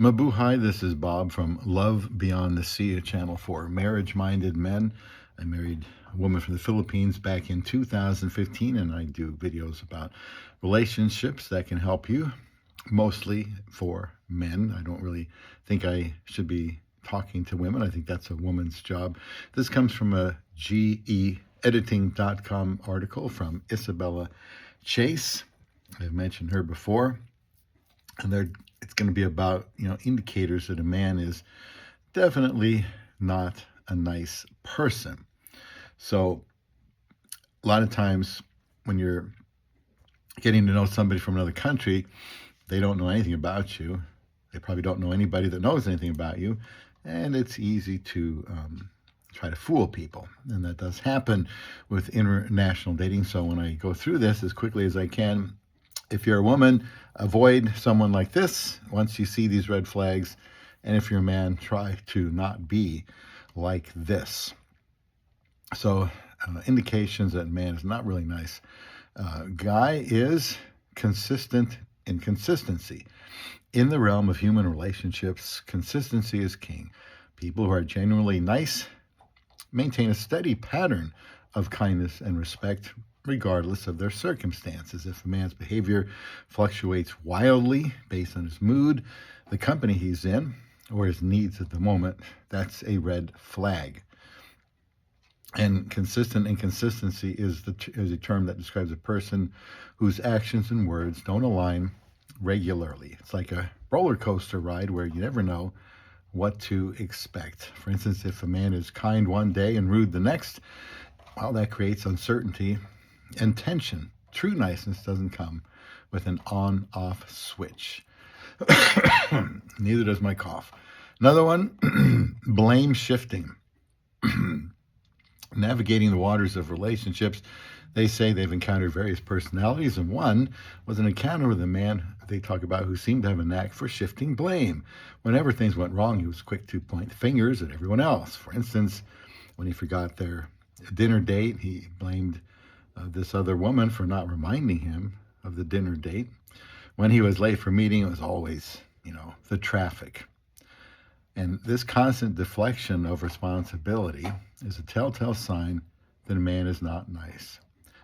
Mabuhay, this is Bob from Love Beyond the Sea, a channel for marriage-minded men. I married a woman from the Philippines back in 2015, and I do videos about relationships that can help you, mostly for men. I don't really think I should be talking to women. I think that's a woman's job. This comes from a geediting.com article from Isabella Chase. I've mentioned her before. And it's going to be about, indicators that a man is definitely not a nice person. So a lot of times when you're getting to know somebody from another country, they don't know anything about you. They probably don't know anybody that knows anything about you. And it's easy to try to fool people. And that does happen with international dating. So when I go through this as quickly as I can, if you're a woman, avoid someone like this once you see these red flags. And if you're a man, try to not be like this. So indications that man is not really nice. Guy is consistent in consistency. In the realm of human relationships, consistency is king. People who are genuinely nice maintain a steady pattern of kindness and respect regardless of their circumstances. If a man's behavior fluctuates wildly based on his mood, the company he's in, or his needs at the moment, that's a red flag. And consistent inconsistency is a term that describes a person whose actions and words don't align regularly. It's like a roller coaster ride where you never know what to expect. For instance, if a man is kind one day and rude the next, well, that creates uncertainty and tension. True niceness doesn't come with an on-off switch. Neither does my cough. Another one, blame shifting. Navigating the waters of relationships, they say they've encountered various personalities, and one was an encounter with a man they talk about who seemed to have a knack for shifting blame. Whenever things went wrong, he was quick to point fingers at everyone else. For instance, when he forgot their dinner date, he blamed this other woman for not reminding him of the dinner date. When he was late for a meeting, it was always, the traffic. And this constant deflection of responsibility is a telltale sign that a man is not nice.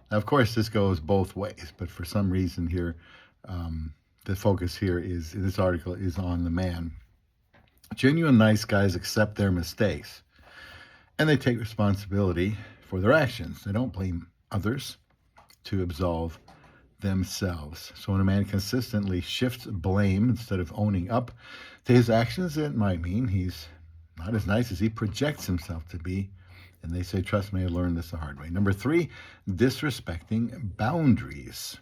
Now, of course, this goes both ways, but for some reason here, the focus here is, in this article, is on the man. Genuine nice guys accept their mistakes, and they take responsibility for their actions. They don't blame others to absolve themselves. So when a man consistently shifts blame instead of owning up to his actions, it might mean he's not as nice as he projects himself to be. And they say, trust me, I learned this the hard way. Number 3, disrespecting boundaries.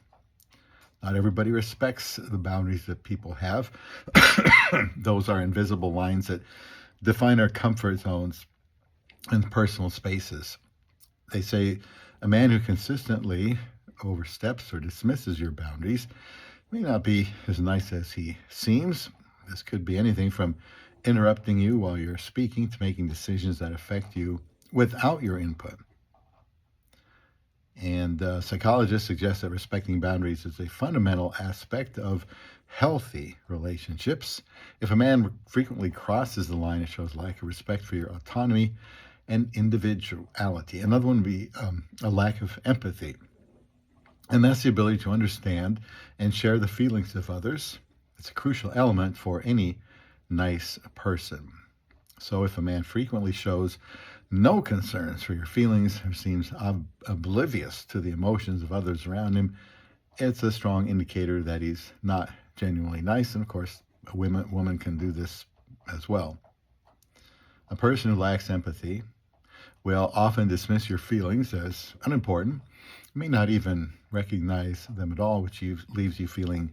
Not everybody respects the boundaries that people have. Those are invisible lines that define our comfort zones and personal spaces. They say a man who consistently oversteps or dismisses your boundaries may not be as nice as he seems. This could be anything from interrupting you while you're speaking to making decisions that affect you without your input. And psychologists suggest that respecting boundaries is a fundamental aspect of healthy relationships. If a man frequently crosses the line, it shows lack of respect for your autonomy and individuality. Another one would be a lack of empathy. And that's the ability to understand and share the feelings of others. It's a crucial element for any nice person. So if a man frequently shows no concerns for your feelings or seems oblivious to the emotions of others around him, it's a strong indicator that he's not genuinely nice. And of course, a woman can do this as well. A person who lacks empathy will often dismiss your feelings as unimportant, may not even recognize them at all, which leaves you feeling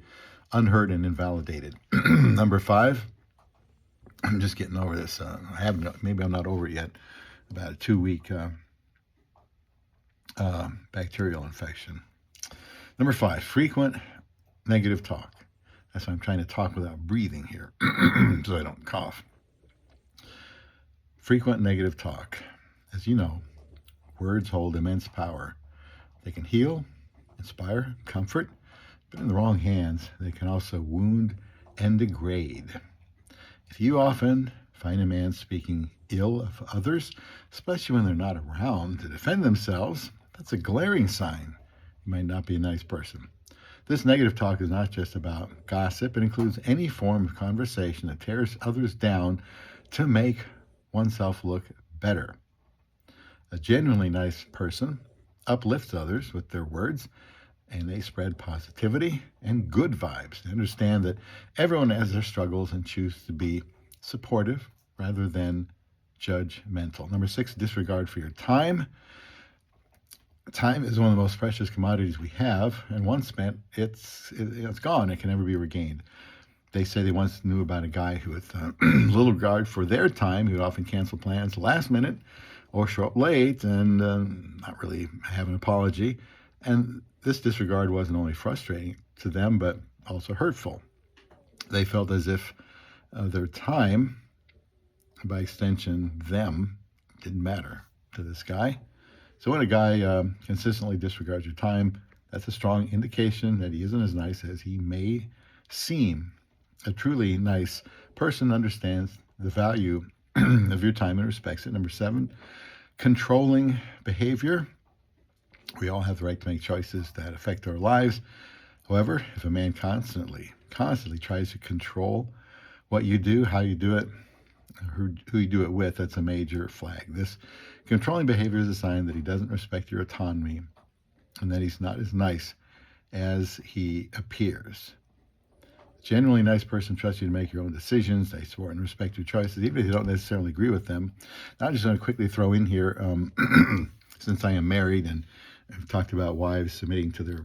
unheard and invalidated. Number 5, I'm just getting over this. Maybe I'm not over it yet. About a 2-week bacterial infection. Number 5, frequent negative talk. That's why I'm trying to talk without breathing here, so I don't cough. Frequent negative talk. As you know, words hold immense power. They can heal, inspire, comfort, but in the wrong hands, they can also wound and degrade. If you often find a man speaking ill of others, especially when they're not around to defend themselves, that's a glaring sign you might not be a nice person. This negative talk is not just about gossip. It includes any form of conversation that tears others down to make oneself look better. A genuinely nice person uplifts others with their words, and they spread positivity and good vibes. They understand that everyone has their struggles and choose to be supportive rather than judgmental. Number 6, disregard for your time. Time is one of the most precious commodities we have, and once spent, it's gone. It can never be regained. They say they once knew about a guy who, with little regard for their time, he would often cancel plans last minute or show up late and not really have an apology. And this disregard wasn't only frustrating to them, but also hurtful. They felt as if their time, by extension, them, didn't matter to this guy. So when a guy consistently disregards your time, that's a strong indication that he isn't as nice as he may seem. A truly nice person understands the value of your time and respects it. Number 7, controlling behavior. We all have the right to make choices that affect our lives. However, if a man constantly tries to control what you do, how you do it, who you do it with, that's a major flag. This controlling behavior is a sign that he doesn't respect your autonomy and that he's not as nice as he appears. A genuinely nice person trusts you to make your own decisions. They support and respect your choices, even if you don't necessarily agree with them. Now, I'm just going to quickly throw in here, since I am married and I've talked about wives submitting to their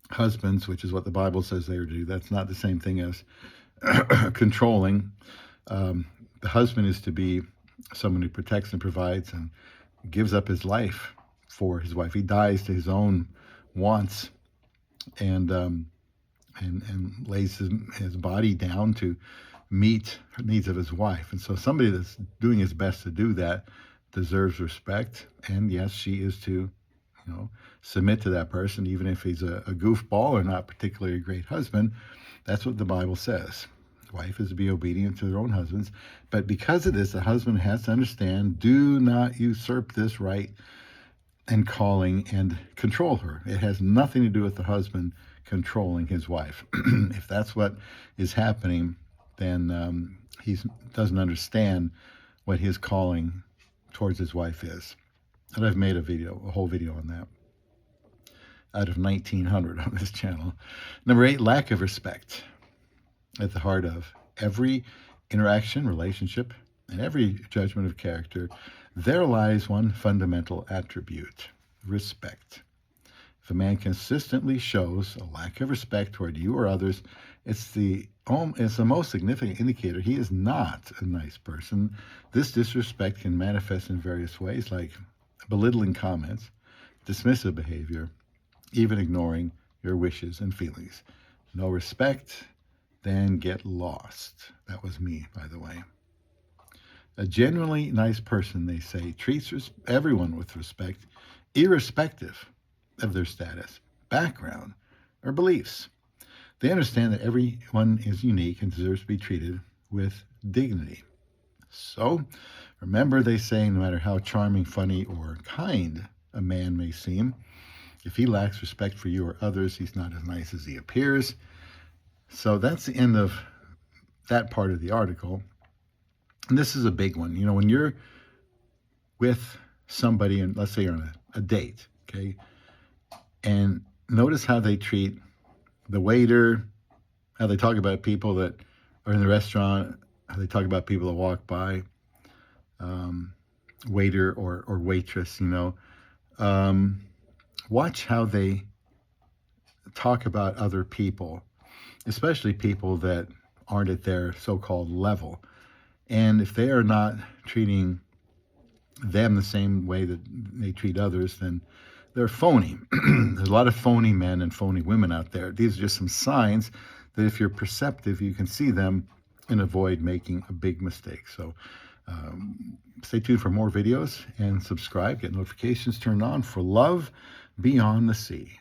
husbands, which is what the Bible says they are to do. That's not the same thing as controlling. The husband is to be someone who protects and provides and gives up his life for his wife. He dies to his own wants and lays his body down to meet the needs of his wife. And so somebody that's doing his best to do that deserves respect. And yes, she is to, submit to that person, even if he's a goofball or not particularly a great husband. That's what the Bible says. Wife is to be obedient to their own husbands. But because of this, the husband has to understand, do not usurp this right and calling and control her. It has nothing to do with the husband controlling his wife. If that's what is happening, then he doesn't understand what his calling towards his wife is. And I've made a whole video on that out of 1900 on this channel. Number 8, lack of respect. At the heart of every interaction, relationship, and every judgment of character, there lies one fundamental attribute: respect. If a man consistently shows a lack of respect toward you or others, it's the most significant indicator he is not a nice person. This disrespect can manifest in various ways, like belittling comments, dismissive behavior, even ignoring your wishes and feelings. No respect, then get lost. That was me, by the way. A genuinely nice person, they say, treats everyone with respect, irrespective of their status, background, or beliefs. They understand that everyone is unique and deserves to be treated with dignity. So, remember, they say, no matter how charming, funny, or kind a man may seem, if he lacks respect for you or others, he's not as nice as he appears. So that's the end of that part of the article. And this is a big one. When you're with somebody, and let's say you're on a date, okay, and notice how they treat the waiter, how they talk about people that are in the restaurant, how they talk about people that walk by, waiter or waitress, watch how they talk about other people, especially people that aren't at their so-called level. And if they are not treating them the same way that they treat others, then they're phony. There's a lot of phony men and phony women out there. These are just some signs that if you're perceptive, you can see them and avoid making a big mistake. So stay tuned for more videos and subscribe. Get notifications turned on for Love Beyond the Sea.